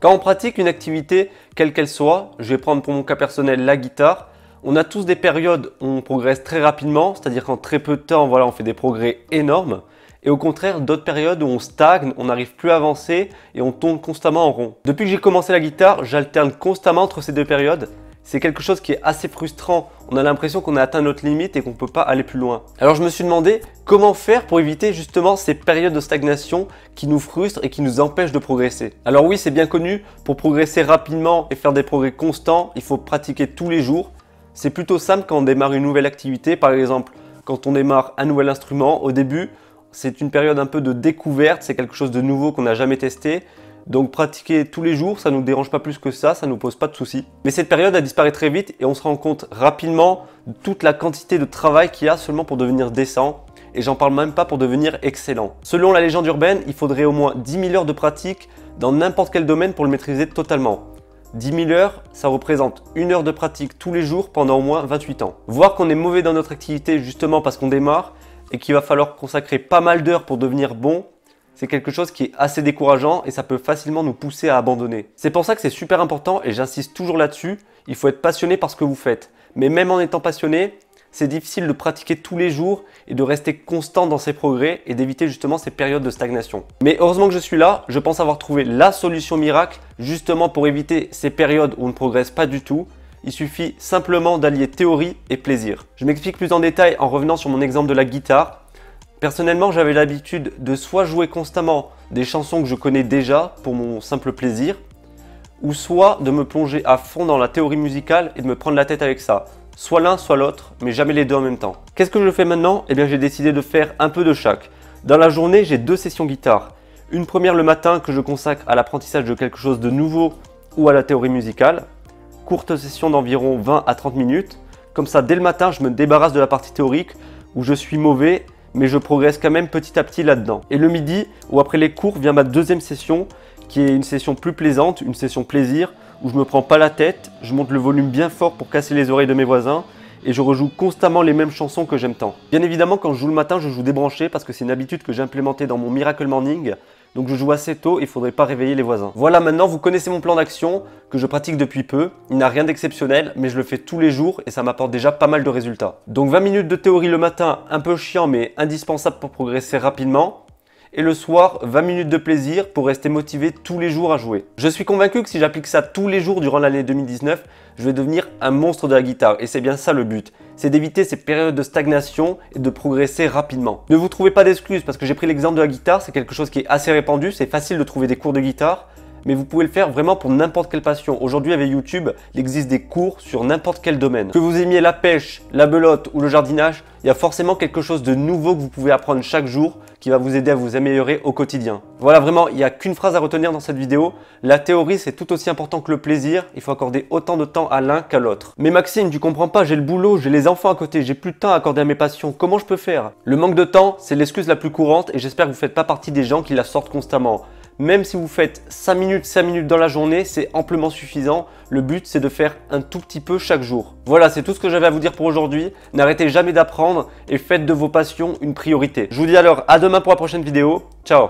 Quand on pratique une activité, quelle qu'elle soit, je vais prendre pour mon cas personnel la guitare, on a tous des périodes où on progresse très rapidement, c'est-à-dire qu'en très peu de temps, voilà, on fait des progrès énormes. Et au contraire, d'autres périodes où on stagne, on n'arrive plus à avancer et on tourne constamment en rond. Depuis que j'ai commencé la guitare, j'alterne constamment entre ces deux périodes. C'est quelque chose qui est assez frustrant. On a l'impression qu'on a atteint notre limite et qu'on ne peut pas aller plus loin. Alors je me suis demandé comment faire pour éviter justement ces périodes de stagnation qui nous frustrent et qui nous empêchent de progresser. Alors oui, c'est bien connu, pour progresser rapidement et faire des progrès constants, il faut pratiquer tous les jours. C'est plutôt simple quand on démarre une nouvelle activité. Par exemple, quand on démarre un nouvel instrument, au début, c'est une période un peu de découverte, c'est quelque chose de nouveau qu'on n'a jamais testé. Donc pratiquer tous les jours, ça ne nous dérange pas plus que ça ne nous pose pas de soucis. Mais cette période, elle disparaît très vite et on se rend compte rapidement de toute la quantité de travail qu'il y a seulement pour devenir décent. Et j'en parle même pas pour devenir excellent. Selon la légende urbaine, il faudrait au moins 10 000 heures de pratique dans n'importe quel domaine pour le maîtriser totalement. 10 000 heures, ça représente 1 heure de pratique tous les jours pendant au moins 28 ans. Voir qu'on est mauvais dans notre activité justement parce qu'on démarre et qu'il va falloir consacrer pas mal d'heures pour devenir bon, c'est quelque chose qui est assez décourageant et ça peut facilement nous pousser à abandonner. C'est pour ça que c'est super important et j'insiste toujours là-dessus, il faut être passionné par ce que vous faites. Mais même en étant passionné, c'est difficile de pratiquer tous les jours et de rester constant dans ses progrès et d'éviter justement ces périodes de stagnation. Mais heureusement que je suis là, je pense avoir trouvé la solution miracle justement pour éviter ces périodes où on ne progresse pas du tout. Il suffit simplement d'allier théorie et plaisir. Je m'explique plus en détail en revenant sur mon exemple de la guitare. Personnellement, j'avais l'habitude de soit jouer constamment des chansons que je connais déjà pour mon simple plaisir, ou soit de me plonger à fond dans la théorie musicale et de me prendre la tête avec ça. Soit l'un, soit l'autre, mais jamais les deux en même temps. Qu'est-ce que je fais maintenant? Eh bien, j'ai décidé de faire un peu de chaque. Dans la journée, j'ai 2 sessions guitare. Une première le matin que je consacre à l'apprentissage de quelque chose de nouveau ou à la théorie musicale. Courte session d'environ 20 à 30 minutes. Comme ça, dès le matin, je me débarrasse de la partie théorique où je suis mauvais, mais je progresse quand même petit à petit là-dedans. Et le midi, ou après les cours, vient ma deuxième session, qui est une session plus plaisante, une session plaisir, où je me prends pas la tête, je monte le volume bien fort pour casser les oreilles de mes voisins, et je rejoue constamment les mêmes chansons que j'aime tant. Bien évidemment, quand je joue le matin, je joue débranché, parce que c'est une habitude que j'ai implémentée dans mon Miracle Morning, donc je joue assez tôt, il ne faudrait pas réveiller les voisins. Voilà, maintenant vous connaissez mon plan d'action, que je pratique depuis peu. Il n'a rien d'exceptionnel, mais je le fais tous les jours et ça m'apporte déjà pas mal de résultats. Donc 20 minutes de théorie le matin, un peu chiant mais indispensable pour progresser rapidement. Et le soir, 20 minutes de plaisir pour rester motivé tous les jours à jouer. Je suis convaincu que si j'applique ça tous les jours durant l'année 2019, je vais devenir un monstre de la guitare. Et c'est bien ça le but, c'est d'éviter ces périodes de stagnation et de progresser rapidement. Ne vous trouvez pas d'excuses parce que j'ai pris l'exemple de la guitare, c'est quelque chose qui est assez répandu, c'est facile de trouver des cours de guitare. Mais vous pouvez le faire vraiment pour n'importe quelle passion. Aujourd'hui avec YouTube, il existe des cours sur n'importe quel domaine. Que vous aimiez la pêche, la belote ou le jardinage, il y a forcément quelque chose de nouveau que vous pouvez apprendre chaque jour qui va vous aider à vous améliorer au quotidien. Voilà, vraiment, il n'y a qu'une phrase à retenir dans cette vidéo. La théorie, c'est tout aussi important que le plaisir. Il faut accorder autant de temps à l'un qu'à l'autre. Mais Maxime, tu comprends pas, j'ai le boulot, j'ai les enfants à côté, j'ai plus de temps à accorder à mes passions. Comment je peux faire? Le manque de temps, c'est l'excuse la plus courante et j'espère que vous ne faites pas partie des gens qui la sortent constamment. Même si vous faites 5 minutes dans la journée, c'est amplement suffisant. Le but, c'est de faire un tout petit peu chaque jour. Voilà, c'est tout ce que j'avais à vous dire pour aujourd'hui. N'arrêtez jamais d'apprendre et faites de vos passions une priorité. Je vous dis alors à demain pour la prochaine vidéo. Ciao!